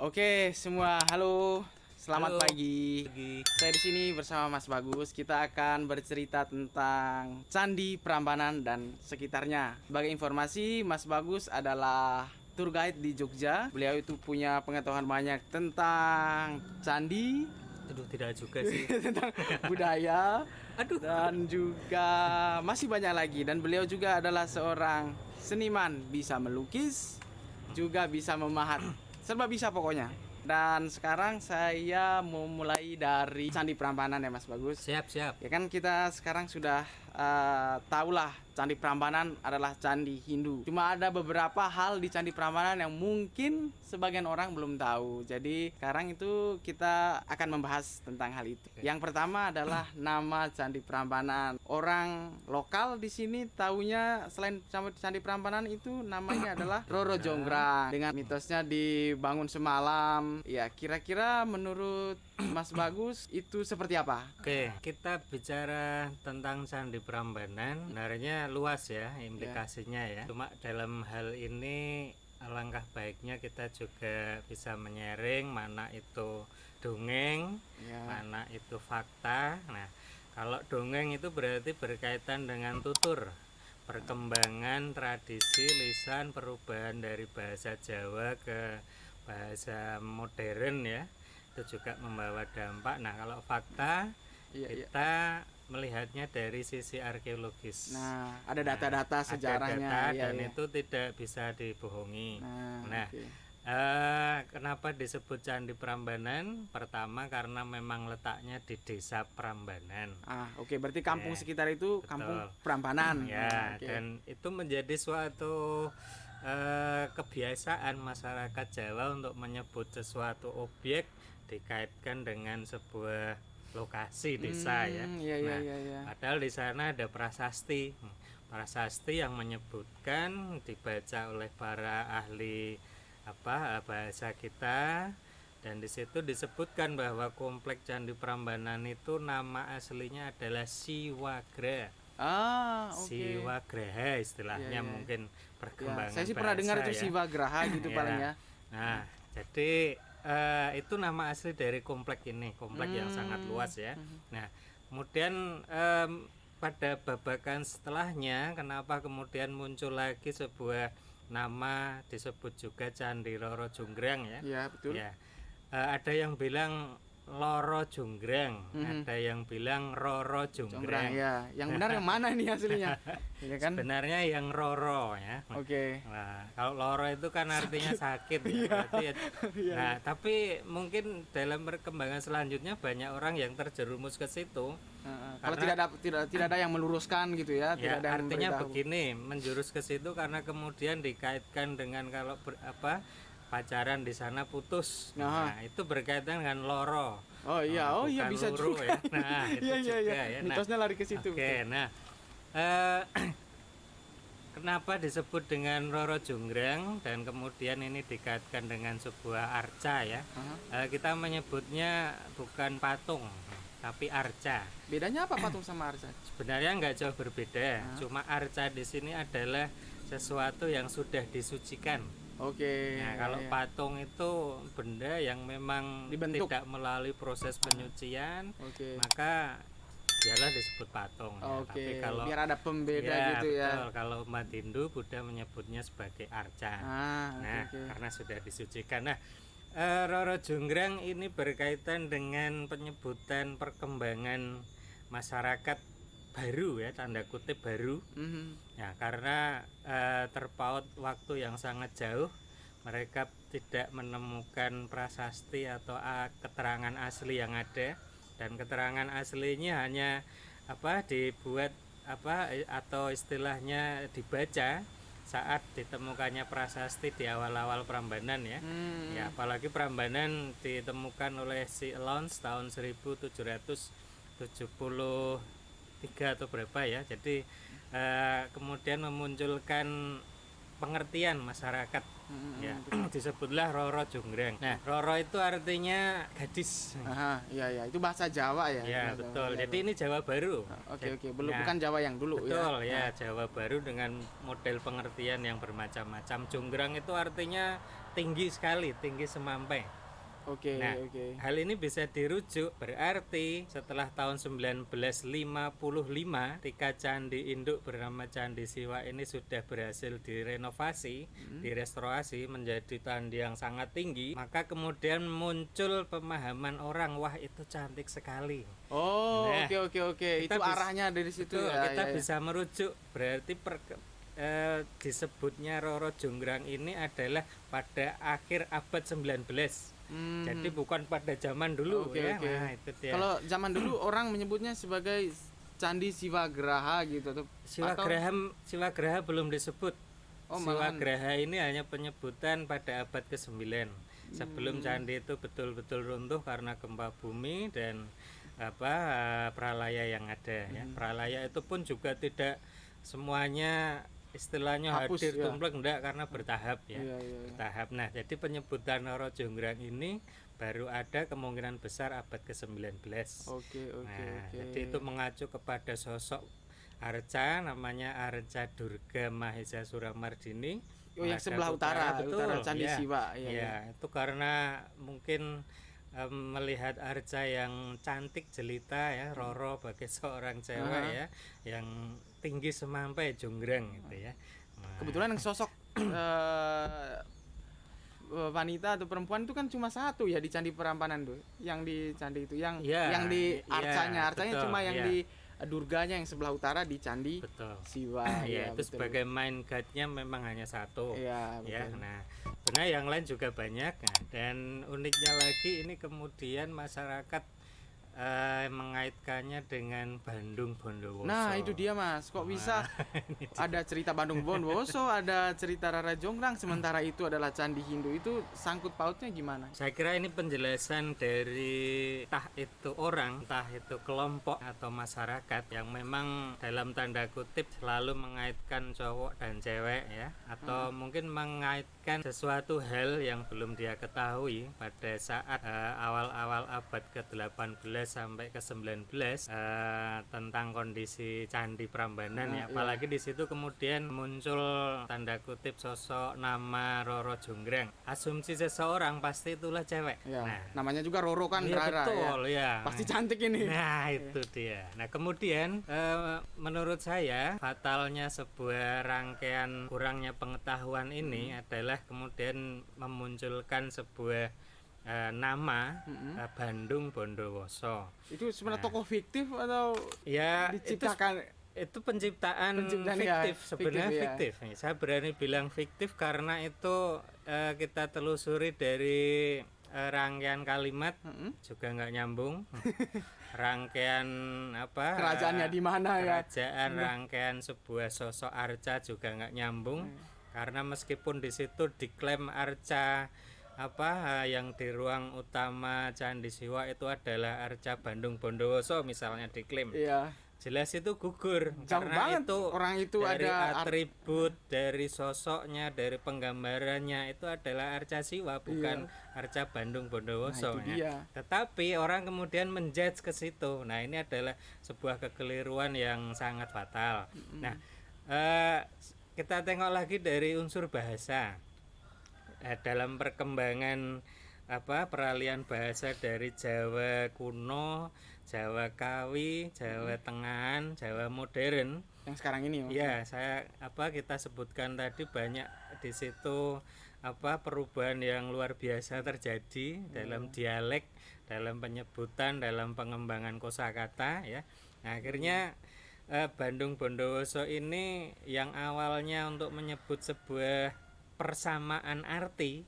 Oke, semua halo. Selamat Halo, pagi. pagi. Saya di sini bersama Mas Bagus. Kita akan bercerita tentang Candi Prambanan dan sekitarnya. Sebagai informasi, Mas Bagus adalah tour guide di Jogja. Beliau itu punya pengetahuan banyak tentang candi, Aduh, tidak juga sih. tentang budaya, Aduh. dan juga masih banyak lagi. Dan beliau juga adalah seorang seniman, bisa melukis, juga bisa memahat, serba bisa pokoknya. Dan sekarang saya mau mulai dari Candi Prambanan ya Mas Bagus. Siap, siap. Ya kan kita sekarang sudah tahulah Candi Prambanan adalah candi Hindu. Cuma ada beberapa hal di Candi Prambanan yang mungkin sebagian orang belum tahu. Jadi sekarang itu kita akan membahas tentang hal itu. Yang pertama adalah nama Candi Prambanan. Orang lokal di sini taunya selain Candi Prambanan itu namanya adalah Roro Jonggrang. Dengan mitosnya dibangun semalam. Ya, kira-kira menurut Mas Bagus itu seperti apa? Oke, kita bicara tentang Candi Prambanan. Sebenarnya luas ya implikasinya ya. Cuma dalam hal ini alangkah baiknya kita juga bisa menyaring mana itu dongeng, Ya. mana itu fakta. Nah, kalau dongeng itu berarti berkaitan dengan tutur, perkembangan tradisi lisan, perubahan dari bahasa Jawa ke bahasa modern ya, itu juga membawa dampak. Nah, kalau fakta Iya. kita melihatnya dari sisi arkeologis. Nah, ada data-data sejarahnya. Ada data Iya, dan iya. itu tidak bisa dibohongi. Nah, oke. Kenapa disebut Candi Prambanan? Pertama karena memang letaknya di desa Prambanan. Oke, berarti kampung Ya, sekitar itu betul. kampung Prambanan. Ya, Oke. dan itu menjadi suatu kebiasaan masyarakat Jawa untuk menyebut sesuatu objek dikaitkan dengan sebuah lokasi desa ya. Iya, iya, Nah, iya, iya. padahal di sana ada prasasti. Prasasti yang menyebutkan dibaca oleh para ahli bahasa kita, dan di situ disebutkan bahwa komplek Candi Prambanan itu nama aslinya adalah Siwagra. Oke. Siwagraha istilahnya, Iya, iya. mungkin Ya, perkembangan saya sih pernah dengar bahasa itu ya. Siwa Graha gitu Ya. paling ya. Nah, jadi itu nama asli dari komplek ini, komplek yang sangat luas ya. Nah, kemudian pada babakan setelahnya, kenapa kemudian muncul lagi sebuah nama disebut juga Candi Roro Jonggrang ya? Iya, betul. Ya, ada yang bilang Loro Jonggrang, ada yang bilang Roro Jonggrang Jonggrang. ya. Yang benar yang mana ini aslinya? Iya kan? Sebenarnya yang Roro ya. Oke. Nah, kalau loro itu kan artinya sakit ya, berarti Iya. nah, tapi mungkin dalam perkembangan selanjutnya banyak orang yang terjerumus ke situ. Kalau tidak ada yang meluruskan gitu ya, Ya, tidak ada yang artinya memberitahu. begini, menjurus ke situ karena kemudian dikaitkan dengan kalau pacaran di sana putus. Nah, itu berkaitan dengan loro. Oh iya, Bukan bisa luru juga. ya. Nah, itu Iya, juga iya. ya. Nah, Mitosnya lari ke situ. oke, nah kenapa disebut dengan Roro Jonggrang dan kemudian ini dikaitkan dengan sebuah arca ya? Kita menyebutnya bukan patung, tapi arca. Bedanya apa patung sama arca? Sebenarnya nggak jauh berbeda, cuma arca di sini adalah sesuatu yang sudah disucikan. Oke. Nah, kalau iya. patung itu benda yang memang Dibentuk. tidak melalui proses penyucian, Oke. maka dialah disebut patung. Ya. Oke. Tapi kalau Biar ada pembeda ya, gitu ya. betul. Kalau umat Hindu, Buddha menyebutnya sebagai arca. Nah, Oke. karena sudah disucikan. Nah, Roro Jonggrang ini berkaitan dengan penyebutan perkembangan masyarakat baru ya, tanda kutip baru. Ya, karena terpaut waktu yang sangat jauh, mereka tidak menemukan prasasti atau keterangan asli yang ada, dan keterangan aslinya hanya dibuat atau istilahnya dibaca saat ditemukannya prasasti di awal-awal Prambanan ya. Ya, apalagi Prambanan ditemukan oleh si Alons tahun 1773 atau berapa ya. Jadi kemudian memunculkan pengertian masyarakat Ya, disebutlah Roro Jonggrang. Nah, Roro itu artinya gadis. Aha, iya itu bahasa Jawa ya. Ya, Bahasa betul. Jawa. Jadi ini Jawa baru. Oke, belum Nah, bukan Jawa yang dulu betul, ya. Jawa baru dengan model pengertian yang bermacam-macam. Jonggrang itu artinya tinggi sekali, tinggi semampai. Oke. Hal ini bisa dirujuk berarti setelah tahun 1955 ketika candi induk bernama Candi Siwa ini sudah berhasil direnovasi, direstorasi menjadi candi yang sangat tinggi, maka kemudian muncul pemahaman orang, wah itu cantik sekali. Oh, Nah, oke. Itu arahnya dari situ betul, ya. kita bisa merujuk berarti disebutnya Roro Jonggrang ini adalah pada akhir abad 19. Jadi bukan pada zaman dulu ya. Nah, itu dia. Kalau zaman dulu orang menyebutnya sebagai Candi Siwagraha gitu atau Siwagraha belum disebut. Oh, Siwagraha ini hanya penyebutan pada abad ke-9. Sebelum candi itu betul-betul runtuh karena gempa bumi dan pralaya yang ada ya. Pralaya itu pun juga tidak semuanya istilahnya hapus, hadir tumplek enggak, karena bertahap ya. Bertahap. Nah, jadi penyebutan Roro Jonggrang ini baru ada kemungkinan besar abad ke-19. Oke. Jadi itu mengacu kepada sosok arca namanya Arca Durga Mahesa Suramardini. Yang sebelah utara Candi ya. Siwa. Ya, itu karena mungkin melihat arca yang cantik jelita ya, Roro bagi seorang cewek ya, yang tinggi semampai Jonggrang gitu ya. Nah, kebetulan yang sosok wanita atau perempuan itu kan cuma satu ya di Candi Prambanan tuh, yang di candi itu yang di arcanya betul, cuma yang di Durganya yang sebelah utara di Candi Siwa. Ya, itu sebagai main guide-nya memang hanya satu. Ya. Nah, sebenarnya yang lain juga banyak. Nah, dan uniknya lagi ini kemudian masyarakat mengaitkannya dengan Bandung Bondowoso. Nah, itu dia Mas, kok bisa ada cerita Bandung Bondowoso, ada cerita Roro Jonggrang, sementara itu adalah Candi Hindu, itu sangkut pautnya gimana? Saya kira ini penjelasan dari entah itu orang, entah itu kelompok atau masyarakat yang memang dalam tanda kutip selalu mengaitkan cowok dan cewek ya, atau mungkin mengaitkan sesuatu hal yang belum dia ketahui pada saat awal-awal abad ke-18 sampai ke-19 tentang kondisi Candi Prambanan ya. Apalagi di situ kemudian muncul tanda kutip sosok nama Roro Jonggrang. Asumsi seseorang pasti itulah cewek. Ya, nah, namanya juga Roro kan, Rara betul, ya. Pasti cantik ini. Nah, itu dia. Nah, kemudian menurut saya fatalnya sebuah rangkaian kurangnya pengetahuan ini adalah kemudian memunculkan sebuah nama Bandung Bondowoso. Itu sebenarnya tokoh fiktif atau ya diciptakan? Itu penciptaan fiktif, sebenarnya fiktif. Saya berani bilang fiktif karena itu kita telusuri dari rangkaian kalimat juga nggak nyambung. Rangkaian kerajaannya di mana ya? Kerajaan rangkaian sebuah sosok arca juga nggak nyambung. Karena meskipun di situ diklaim arca yang di ruang utama Candi Siwa itu adalah arca Bandung Bondowoso misalnya diklaim. Iya. Jelas itu gugur. Jauh karena banget. Itu orang itu dari ada atribut, dari sosoknya, dari penggambarannya itu adalah arca Siwa, bukan arca Bandung Bondowoso. Nah, itu dia. Tetapi orang kemudian menjudge ke situ. Nah, ini adalah sebuah kekeliruan yang sangat fatal. Nah, kita tengok lagi dari unsur bahasa. Dalam perkembangan peralihan bahasa dari Jawa kuno, Jawa Kawi, Jawa Tengahan, Jawa modern yang sekarang ini ya, saya kita sebutkan tadi banyak di situ perubahan yang luar biasa terjadi dalam dialek, dalam penyebutan, dalam pengembangan kosakata ya. Nah, akhirnya Bandung Bondowoso ini yang awalnya untuk menyebut sebuah persamaan arti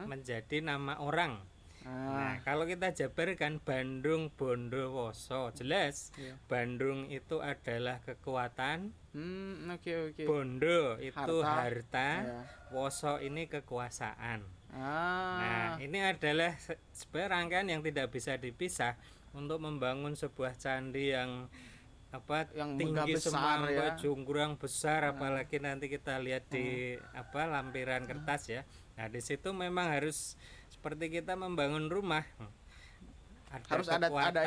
menjadi nama orang. Nah, kalau kita jabarkan Bandung Bondowoso, jelas Bandung itu adalah kekuatan, Bondo itu harta, Woso ini kekuasaan. Nah, ini adalah sebuah rangkaian yang tidak bisa dipisah untuk membangun sebuah candi yang tinggi besar semampai, Jonggrang besar, apalagi nanti kita lihat di lampiran kertas ya. Nah, di situ memang harus seperti kita membangun rumah. Harus ada kekuatan,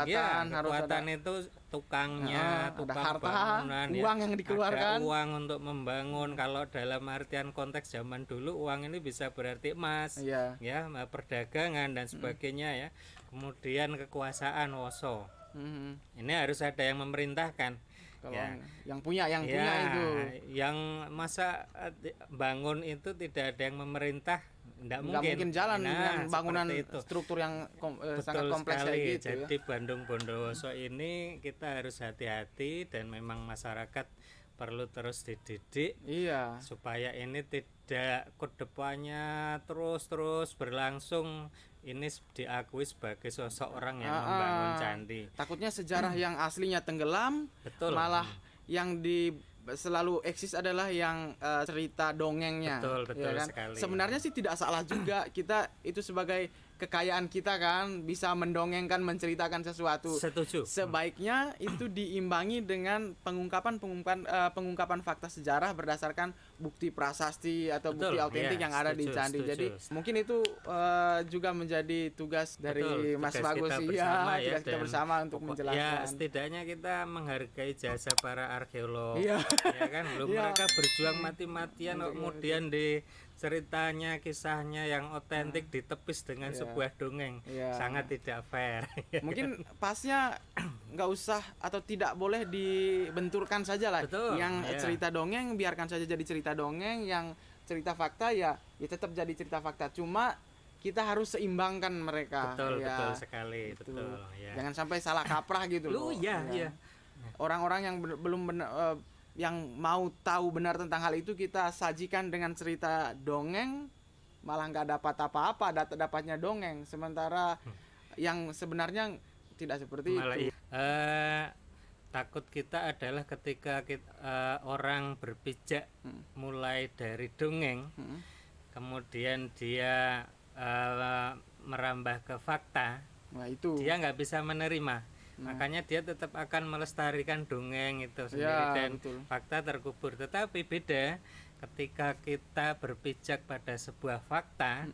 ya, harus kekuatan itu tukangnya, ada tukang harta, bangunan, uang yang dikeluarkan. ada uang untuk membangun. Kalau dalam artian konteks zaman dulu, uang ini bisa berarti emas, Iya. ya, perdagangan dan sebagainya ya. Kemudian kekuasaan woso. Ini harus ada yang memerintahkan. Kalau Ya. yang punya Ya, itu. yang masa bangun itu tidak ada yang memerintah, nggak mungkin jalan Nah, dengan bangunan seperti itu. struktur yang sangat Betul kompleks sekali. kayak gitu. Jadi Bandung Bondowoso ini kita harus hati-hati dan memang masyarakat perlu terus dididik Iya. supaya ini tidak kedepannya terus berlangsung. Ini diakui sebagai sosok orang yang membangun candi. Takutnya sejarah yang aslinya tenggelam, Betul. malah yang selalu eksis adalah yang cerita dongengnya. Betul kan? sekali. Sebenarnya sih tidak salah juga, kita itu sebagai kekayaan kita kan, bisa mendongengkan, menceritakan sesuatu. Setuju. Sebaiknya itu diimbangi dengan pengungkapan fakta sejarah berdasarkan bukti prasasti atau Betul, bukti autentik ya, yang ada di setuju, candi. setuju. Jadi mungkin itu juga menjadi tugas dari Betul, Mas tugas Bagus, kita iya, bersama ya, tugas kita dan bersama untuk Ya, menjelaskan. setidaknya kita menghargai jasa para arkeolog. Iya. Ya kan, belum Iya. mereka berjuang mati-matian kok kemudian di ceritanya, kisahnya yang otentik ditepis dengan Iya. sebuah dongeng. Iya. Sangat tidak fair. Mungkin pasnya nggak usah atau tidak boleh dibenturkan saja lah. Betul, Yang ya. cerita dongeng biarkan saja jadi cerita dongeng, yang cerita fakta ya tetap jadi cerita fakta. Cuma kita harus seimbangkan mereka. Betul, ya. betul sekali, Gitu. betul. Ya. Jangan sampai salah kaprah gitu loh. Iya. Orang-orang yang belum yang mau tahu benar tentang hal itu kita sajikan dengan cerita dongeng, malah nggak dapat apa-apa, dapatnya dongeng. Sementara yang sebenarnya tidak seperti Malah itu. takut kita adalah ketika orang berpijak mulai dari dongeng, kemudian dia merambah ke fakta, Nah itu. dia nggak bisa menerima. Makanya dia tetap akan melestarikan dongeng itu sendiri Ya, dan betul. fakta terkubur. Tetapi beda ketika kita berpijak pada sebuah fakta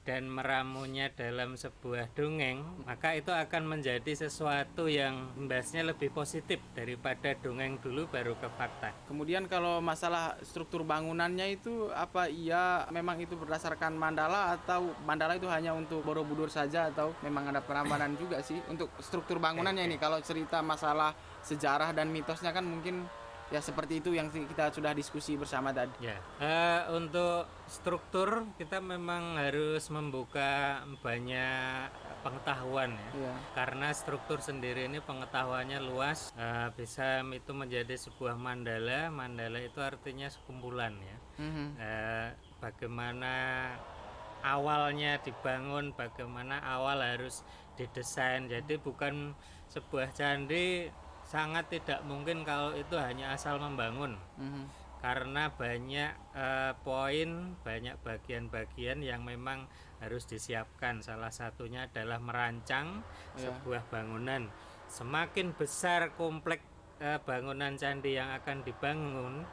dan meramunya dalam sebuah dongeng, maka itu akan menjadi sesuatu yang imbasnya lebih positif daripada dongeng dulu baru ke fakta. Kemudian kalau masalah struktur bangunannya itu apa iya memang itu berdasarkan mandala atau mandala itu hanya untuk Borobudur saja atau memang ada perambanan juga sih untuk struktur bangunannya ini. Kalau cerita masalah sejarah dan mitosnya kan mungkin ya seperti itu yang kita sudah diskusi bersama tadi. Ya, untuk struktur kita memang harus membuka banyak pengetahuan ya. Iya. Karena struktur sendiri ini pengetahuannya luas, bisa itu menjadi sebuah mandala. Mandala itu artinya sekumpulan ya. Bagaimana awalnya dibangun, bagaimana awal harus didesain. Jadi bukan sebuah candi sangat tidak mungkin kalau itu hanya asal membangun. Karena banyak poin, banyak bagian-bagian yang memang harus disiapkan. Salah satunya adalah merancang sebuah bangunan. Semakin besar kompleks bangunan candi yang akan dibangun,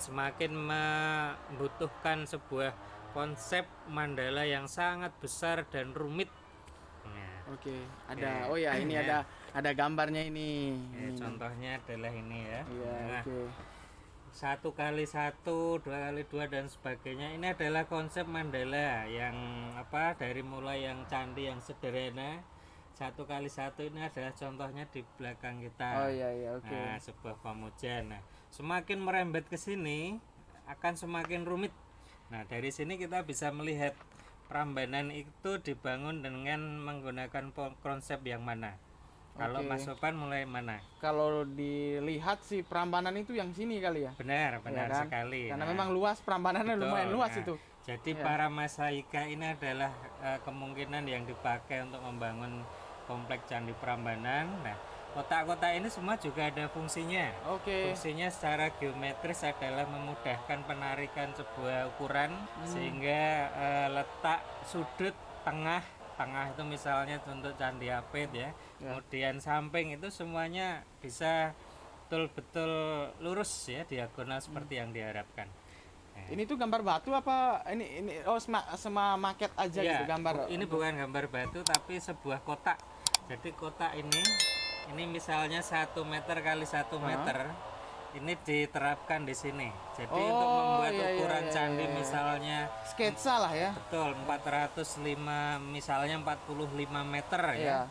semakin membutuhkan sebuah konsep mandala yang sangat besar dan rumit. Oke, ada. Oh ya, ini ada gambarnya ini. Ya, contohnya adalah ini ya. Iya, Nah, oke. 1x1, 2x2 dan sebagainya. Ini adalah konsep mandala yang dari mulai yang candi yang sederhana. 1x1 ini adalah contohnya di belakang kita. Oh iya, oke. Nah, sebuah pamujan. Nah, semakin merembet ke sini akan semakin rumit. Nah, dari sini kita bisa melihat Prambanan itu dibangun dengan menggunakan konsep yang mana? Kalau Oke. Mas Sopan mulai mana? Kalau dilihat sih Prambanan itu yang sini kali ya. Benar Ya kan? sekali. Karena Nah, memang luas Prambanannya, betul. lumayan luas Nah, itu. Jadi Ya. para masaika ini adalah kemungkinan yang dipakai untuk membangun kompleks Candi Prambanan. Nah, kotak-kotak ini semua juga ada fungsinya. Oke. Fungsinya secara geometris adalah memudahkan penarikan sebuah ukuran sehingga letak sudut tengah itu misalnya untuk Candi Apit ya. Kemudian samping itu semuanya bisa betul-betul lurus ya, diagonal seperti yang diharapkan. Ini tuh gambar batu apa ini sama maket aja Ya, gitu gambar. ini bukan gambar batu tapi sebuah kotak. Jadi kotak ini misalnya 1 meter kali 1 meter. Ini diterapkan di sini. Jadi untuk membuat ukuran candi misalnya sketsa lah ya. betul 405 misalnya 45 meter ya.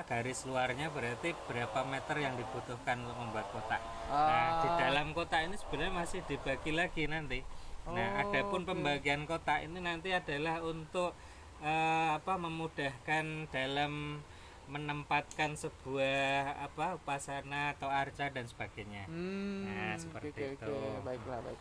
Garis luarnya berarti berapa meter yang dibutuhkan untuk membuat kotak. Nah, di dalam kotak ini sebenarnya masih dibagi lagi nanti. Nah, adapun pembagian kotak ini nanti adalah untuk memudahkan dalam menempatkan sebuah upasana atau arca dan sebagainya. Nah, seperti itu. Baiklah, baik.